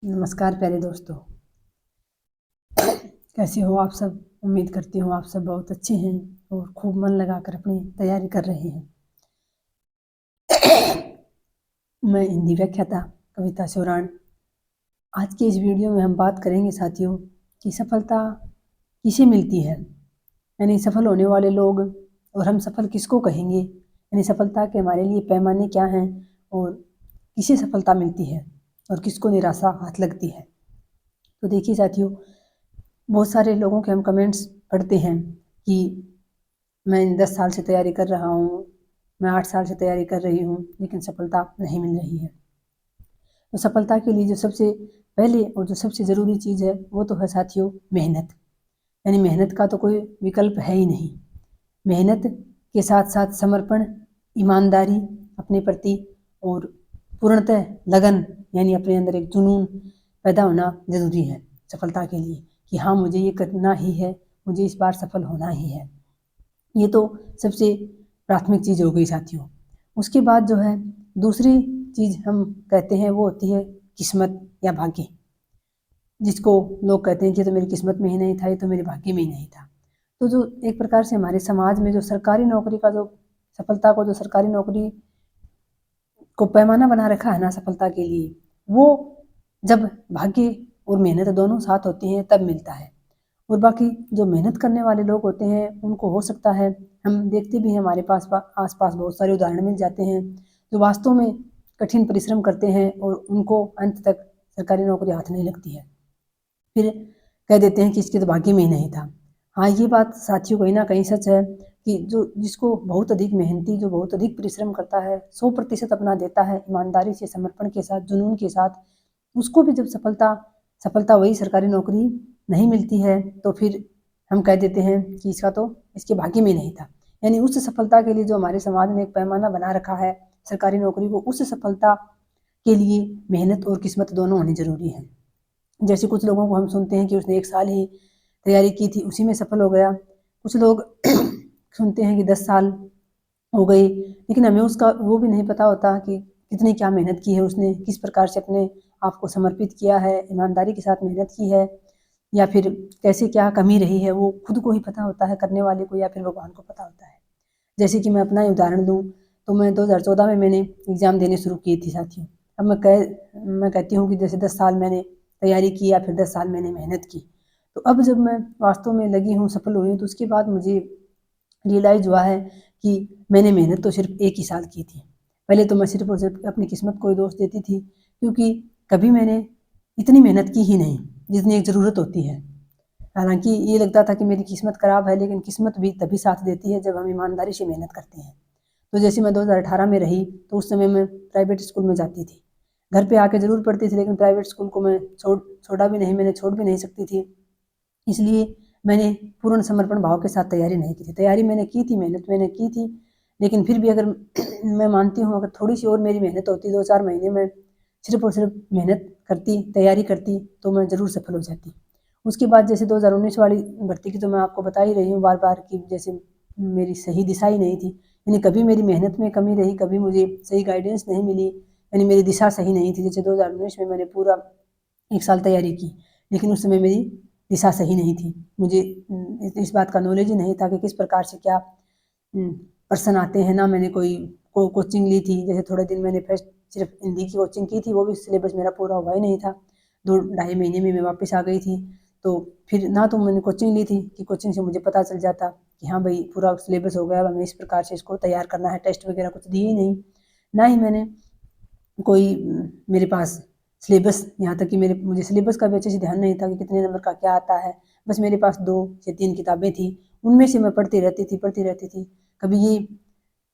नमस्कार प्यारे दोस्तों, कैसे हो आप सब। उम्मीद करती हूँ आप सब बहुत अच्छे हैं और खूब मन लगाकर अपनी तैयारी कर रहे हैं। मैं हिंदी व्याख्याता कविता सोराण। आज के इस वीडियो में हम बात करेंगे साथियों कि सफलता किसे मिलती है, यानी सफल होने वाले लोग, और हम सफल किसको कहेंगे, यानी सफलता के हमारे लिए पैमाने क्या हैं और किसे सफलता मिलती है और किसको निराशा हाथ लगती है। तो देखिए साथियों, बहुत सारे लोगों के हम कमेंट्स पढ़ते हैं कि मैं 10 साल से तैयारी कर रहा हूँ, मैं 8 साल से तैयारी कर रही हूँ, लेकिन सफलता नहीं मिल रही है। तो सफलता के लिए जो सबसे पहले और जो सबसे ज़रूरी चीज़ है वो तो है साथियों मेहनत। यानी मेहनत का तो कोई विकल्प है ही नहीं। मेहनत के साथ साथ समर्पण, ईमानदारी अपने प्रति और पूर्णतः लगन, यानी अपने अंदर एक जुनून पैदा होना ज़रूरी है सफलता के लिए कि हाँ मुझे ये करना ही है, मुझे इस बार सफल होना ही है। ये तो सबसे प्राथमिक चीज़ हो गई साथियों। उसके बाद जो है दूसरी चीज़ हम कहते हैं वो होती है किस्मत या भाग्य, जिसको लोग कहते हैं कि तो मेरी किस्मत में ही नहीं था, ये तो मेरे भाग्य में ही नहीं था। तो जो एक प्रकार से हमारे समाज में जो सरकारी नौकरी का जो सफलता को, जो सरकारी नौकरी को पैमाना बना रखा है ना सफलता के लिए, वो जब भाग्य और मेहनत दोनों साथ होती हैं तब मिलता है। और बाकी जो मेहनत करने वाले लोग होते हैं उनको हो सकता है, हम देखते भी हैं हमारे आस पास बहुत सारे उदाहरण मिल जाते हैं जो वास्तव में कठिन परिश्रम करते हैं और उनको अंत तक सरकारी नौकरी हाथ नहीं लगती है, फिर कह देते हैं कि इसके तो भाग्य में ही नहीं था। हाँ, ये बात साथियों कहीं ना कहीं सच है कि जो जिसको बहुत अधिक मेहनती, जो बहुत अधिक परिश्रम करता है, 100% अपना देता है ईमानदारी से, समर्पण के साथ, जुनून के साथ, उसको भी जब सफलता सफलता वही सरकारी नौकरी नहीं मिलती है तो फिर हम कह देते हैं कि इसका तो इसके भाग्य में नहीं था। यानी उस सफलता के लिए जो हमारे समाज ने एक पैमाना बना रखा है सरकारी नौकरी को, उस सफलता के लिए मेहनत और किस्मत दोनों होनी जरूरी है। जैसे कुछ लोगों को हम सुनते हैं कि उसने 1 साल ही तैयारी की थी, उसी में सफल हो गया। कुछ लोग सुनते हैं कि 10 साल हो गई, लेकिन हमें उसका वो भी नहीं पता होता कि कितनी क्या मेहनत की है उसने, किस प्रकार से अपने आप को समर्पित किया है, ईमानदारी के साथ मेहनत की है, या फिर कैसे क्या कमी रही है, वो खुद को ही पता होता है, करने वाले को, या फिर भगवान को पता होता है। जैसे कि मैं अपना ही उदाहरण दूँ तो मैं 2014 में मैंने एग्ज़ाम देने शुरू की थी साथियों। अब मैं कहती हूँ कि जैसे 10 साल मैंने तैयारी की या फिर 10 साल मैंने मेहनत की। तो अब जब मैं वास्तव में लगी हूँ, सफल हुई हूँ, तो उसके बाद मुझे रियलाइज़ हुआ है कि मैंने मेहनत तो सिर्फ 1 ही साल की थी। पहले तो मैं सिर्फ और सिर्फ अपनी किस्मत को ही दोष देती थी, क्योंकि कभी मैंने इतनी मेहनत की ही नहीं जितनी एक ज़रूरत होती है। हालाँकि ये लगता था कि मेरी किस्मत ख़राब है, लेकिन किस्मत भी तभी साथ देती है जब हम ईमानदारी से मेहनत करते हैं। तो जैसे मैं 2018 में रही, तो उस समय मैं प्राइवेट स्कूल में जाती थी। घर पे आके ज़रूर पढ़ती थी, लेकिन प्राइवेट स्कूल को मैं छोड़ा भी नहीं, मैंने छोड़ भी नहीं सकती थी। इसलिए मैंने पूर्ण समर्पण भाव के साथ तैयारी नहीं की थी। तैयारी मैंने की थी, मेहनत मैंने की थी, लेकिन फिर भी अगर मैं मानती हूँ अगर थोड़ी-सी और मेरी मेहनत होती, 2-4 महीने में सिर्फ़ और सिर्फ़ मेहनत करती, तैयारी करती, तो मैं ज़रूर सफल हो जाती। उसके बाद जैसे 2019 वाली भर्ती की तो मैं आपको बता ही रही हूँ बार-बार कि जैसे मेरी सही दिशा ही नहीं थी। यानी कभी मेरी मेहनत में कमी रही, कभी मुझे सही गाइडेंस नहीं मिली, यानी मेरी दिशा सही नहीं थी। जैसे 2019 में मैंने पूरा 1 साल तैयारी की, लेकिन उस समय मेरी दिशा सही नहीं थी। मुझे इस बात का नॉलेज ही नहीं था कि किस प्रकार से क्या पर्सन आते हैं ना। मैंने कोई कोचिंग ली थी, जैसे थोड़े दिन मैंने फर्स्ट सिर्फ हिंदी की कोचिंग की थी, वो भी सिलेबस मेरा पूरा हुआ ही नहीं था। 2 ढाई महीने में मैं वापस आ गई थी। तो फिर ना तो मैंने कोचिंग ली थी कि कोचिंग से मुझे पता चल जाता कि हाँ भाई पूरा सिलेबस हो गया, अब हमें इस प्रकार से इसको तैयार करना है, टेस्ट वगैरह कुछ दिए ही नहीं। ना ही मैंने कोई मेरे पास सिलेबस, यहाँ तक कि मुझे सिलेबस का भी अच्छे से ध्यान नहीं था कि कितने नंबर का क्या आता है। बस मेरे पास 2 या 3 किताबें थी, उनमें से मैं पढ़ती रहती थी। कभी ये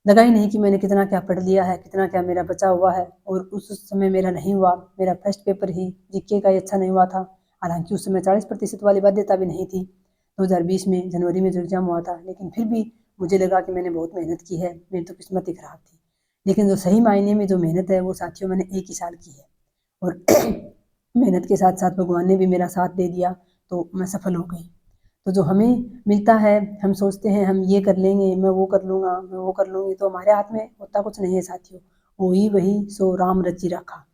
लगा ही नहीं कि मैंने कितना क्या पढ़ लिया है, कितना क्या मेरा बचा हुआ है। और उस समय मेरा नहीं हुआ, मेरा फर्स्ट पेपर ही जीके का ही अच्छा नहीं हुआ था। हालाँकि उस समय 40% वाली बाध्यता भी नहीं थी, 2020 में जनवरी में जो एग्ज़ाम हुआ था। लेकिन फिर भी मुझे लगा कि मैंने बहुत मेहनत की है, मेरी तो किस्मत ही खराब थी। लेकिन जो सही मायने में जो मेहनत है वो साथियों मैंने 1 ही साल की है, और मेहनत के साथ-साथ भगवान ने भी मेरा साथ दे दिया, तो मैं सफल हो गई। तो जो हमें मिलता है, हम सोचते हैं हम ये कर लेंगे, मैं वो कर लूँगा, मैं वो कर लूँगी, तो हमारे हाथ में होता कुछ नहीं है साथियों। होई वही सो राम रचि राखा।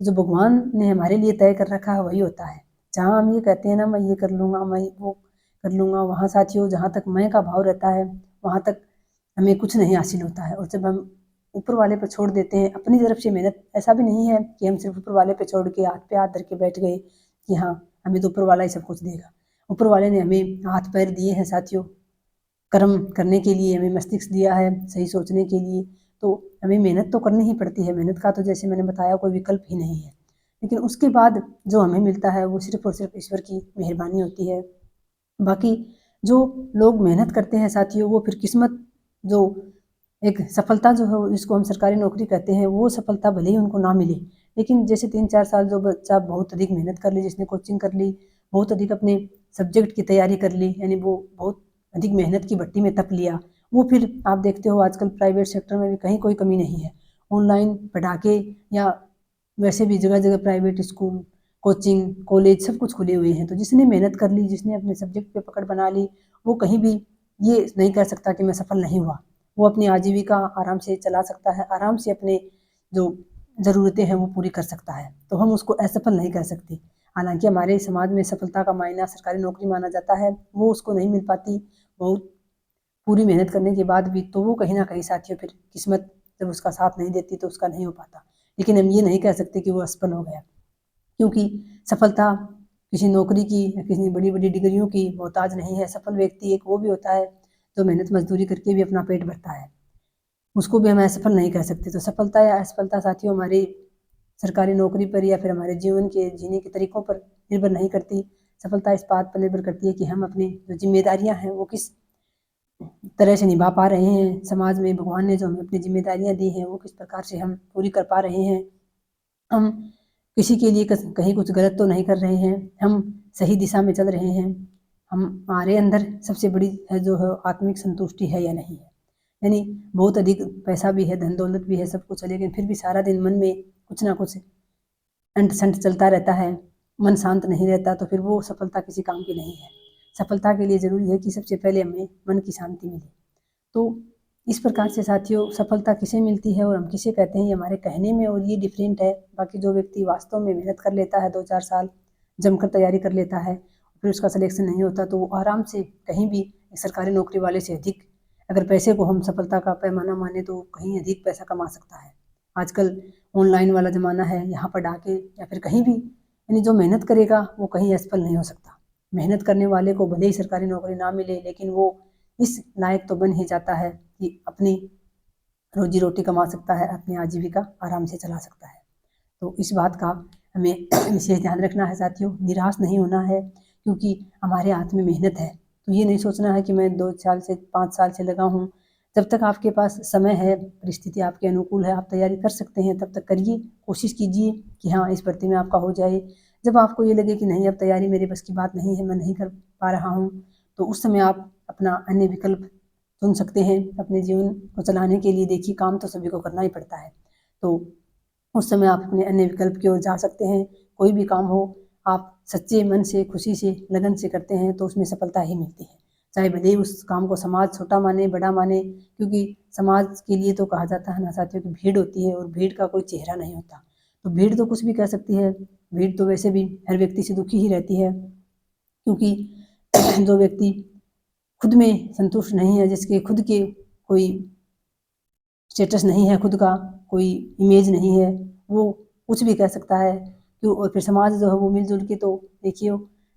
जो भगवान ने हमारे लिए तय कर रखा है वही होता है। जहाँ हम ये कहते हैं ना मैं ये कर लूँगा, मैं वो कर लूँगा, वहाँ साथियों जहाँ तक मैं का भाव रहता है वहाँ तक हमें कुछ नहीं हासिल होता है। और जब हम ऊपर वाले पर छोड़ देते हैं अपनी तरफ से मेहनत, ऐसा भी नहीं है कि हम सिर्फ ऊपर वाले पे छोड़ के हाथ पे हाथ धर के बैठ गए कि हाँ हमें तो ऊपर वाला ही सब कुछ देगा। ऊपर वाले ने हमें हाथ पैर दिए हैं साथियों, कर्म करने के लिए हमें मस्तिष्क दिया है सही सोचने के लिए, तो हमें मेहनत तो करनी ही पड़ती है। मेहनत का तो जैसे मैंने बताया कोई विकल्प ही नहीं है। लेकिन उसके बाद जो हमें मिलता है वो सिर्फ और सिर्फ ईश्वर की मेहरबानी होती है। बाकी जो लोग मेहनत करते हैं साथियों वो फिर किस्मत, जो एक सफलता जो है जिसको हम सरकारी नौकरी कहते हैं, वो सफलता भले ही उनको ना मिले, लेकिन जैसे 3-4 साल जो बच्चा बहुत अधिक मेहनत कर ली, जिसने कोचिंग कर ली, बहुत अधिक अपने सब्जेक्ट की तैयारी कर ली, यानी वो बहुत अधिक मेहनत की भट्टी में तप लिया, वो फिर आप देखते हो आजकल प्राइवेट सेक्टर में भी कहीं कोई कमी नहीं है। ऑनलाइन पढ़ा के या वैसे भी जगह जगह प्राइवेट स्कूल, कोचिंग, कॉलेज सब कुछ खुले हुए हैं। तो जिसने मेहनत कर ली, जिसने अपने सब्जेक्ट पे पकड़ बना ली, वो कहीं भी ये नहीं कह सकता कि मैं सफल नहीं हुआ। वो अपनी आजीविका आराम से चला सकता है, आराम से अपने जो ज़रूरतें हैं वो पूरी कर सकता है। तो हम उसको असफल नहीं कह सकते। हालाँकि हमारे समाज में सफलता का मायना सरकारी नौकरी माना जाता है, वो उसको नहीं मिल पाती। बहुत पूरी मेहनत करने के बाद भी तो वो कहीं न कहीं साथियों फिर किस्मत जब उसका साथ नहीं देती तो उसका नहीं हो पाता। लेकिन हम ये नहीं कह सकते कि वो असफल हो गया, क्योंकि सफलता किसी नौकरी की या किसी बड़ी-बड़ी डिग्रियों की मोहताज नहीं है। सफल व्यक्ति एक वो भी होता है जो मेहनत मज़दूरी करके भी अपना पेट भरता है। उसको भी हम असफल नहीं कह सकते। तो सफलता या असफलता साथियों हमारी सरकारी नौकरी पर या फिर हमारे जीवन के जीने के तरीकों पर निर्भर नहीं करती। सफलता इस बात पर निर्भर करती है कि हम अपनी जो ज़िम्मेदारियाँ हैं वो किस तरह से निभा पा रहे हैं। समाज में भगवान ने जो हमें अपनी ज़िम्मेदारियाँ दी हैं वो किस प्रकार से हम पूरी कर पा रहे हैं। हम किसी के लिए कहीं कुछ गलत तो नहीं कर रहे हैं, हम सही दिशा में चल रहे हैं, हमारे अंदर सबसे बड़ी है जो है आत्मिक संतुष्टि है या नहीं है। यानी बहुत अधिक पैसा भी है, धन दौलत भी है, सब कुछ है, लेकिन फिर भी सारा दिन मन में कुछ ना कुछ अंट संट चलता रहता है, मन शांत नहीं रहता, तो फिर वो सफलता किसी काम की नहीं है। सफलता के लिए ज़रूरी है कि सबसे पहले हमें मन की शांति मिले। तो इस प्रकार से साथियों सफलता किसे मिलती है और हम किसे कहते हैं, ये हमारे कहने में और ये डिफरेंट है। बाकी जो व्यक्ति वास्तव में मेहनत कर लेता है 2-4 साल जमकर तैयारी कर लेता है, फिर उसका सिलेक्शन नहीं होता तो वो आराम से कहीं भी एक सरकारी नौकरी वाले से अधिक, अगर पैसे को हम सफलता का पैमाना माने तो कहीं अधिक पैसा कमा सकता है। आजकल ऑनलाइन वाला ज़माना है, यहाँ पर डाके या फिर कहीं भी, यानी जो मेहनत करेगा वो कहीं असफल नहीं हो सकता। मेहनत करने वाले को भले ही सरकारी नौकरी ना मिले, लेकिन वो इस लायक तो बन ही जाता है कि अपनी रोजी रोटी कमा सकता है, अपनी आजीविका आराम से चला सकता है। तो इस बात का हमें विशेष ध्यान रखना है साथियों, निराश नहीं होना है, क्योंकि हमारे हाथ में मेहनत है। तो ये नहीं सोचना है कि मैं 2 साल से 5 साल से लगा हूँ। जब तक आपके पास समय है, परिस्थिति आपके अनुकूल है, आप तैयारी कर सकते हैं, तब तक करिए, कोशिश कीजिए कि हाँ इस भर्ती में आपका हो जाए। जब आपको ये लगे कि नहीं अब तैयारी मेरे बस की बात नहीं है, मैं नहीं कर पा रहा हूँ, तो उस समय आप अपना अन्य विकल्प चुन सकते हैं अपने जीवन को चलाने के लिए। देखिए काम तो सभी को करना ही पड़ता है, तो उस समय आप अपने अन्य विकल्प की ओर जा सकते हैं। कोई भी काम हो, आप सच्चे मन से, खुशी से, लगन से करते हैं तो उसमें सफलता ही मिलती है। चाहे भले ही उस काम को समाज छोटा माने, बड़ा माने, क्योंकि समाज के लिए तो कहा जाता है ना साथियों कि भीड़ होती है और भीड़ का कोई चेहरा नहीं होता। तो भीड़ तो कुछ भी कह सकती है, भीड़ तो वैसे भी हर व्यक्ति से दुखी ही रहती है, क्योंकि जो व्यक्ति खुद में संतुष्ट नहीं है, जिसके खुद के कोई स्टेटस नहीं है, खुद का कोई इमेज नहीं है, वो कुछ भी कह सकता है। क्यों? और फिर समाज जो है वो मिलजुल के तो देखिए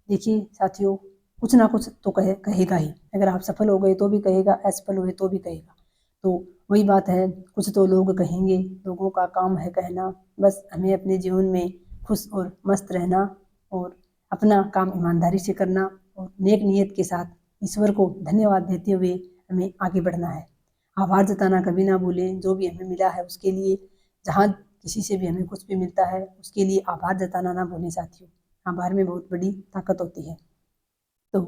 देखिए साथियों कुछ ना कुछ तो कहेगा ही। अगर आप सफल हो गए तो भी कहेगा, असफल हुए तो भी कहेगा। तो वही बात है, कुछ तो लोग कहेंगे, लोगों का काम है कहना। बस हमें अपने जीवन में खुश और मस्त रहना और अपना काम ईमानदारी से करना और नेक नीयत के साथ ईश्वर को धन्यवाद देते हुए हमें आगे बढ़ना है। आभार जताना कभी ना भूलें, जो भी हमें मिला है उसके लिए। जहाँ किसी से भी हमें कुछ भी मिलता है उसके लिए आभार जताना ना भूलें साथियों। आभार में बहुत बड़ी ताकत होती है। तो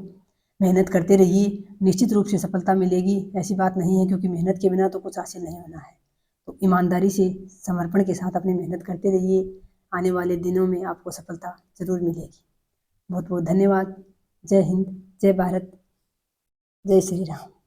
मेहनत करते रहिए, निश्चित रूप से सफलता मिलेगी, ऐसी बात नहीं है, क्योंकि मेहनत के बिना तो कुछ हासिल नहीं होना है। तो ईमानदारी से, समर्पण के साथ अपनी मेहनत करते रहिए, आने वाले दिनों में आपको सफलता ज़रूर मिलेगी। बहुत बहुत धन्यवाद। जय हिंद, जय भारत, जय श्री राम।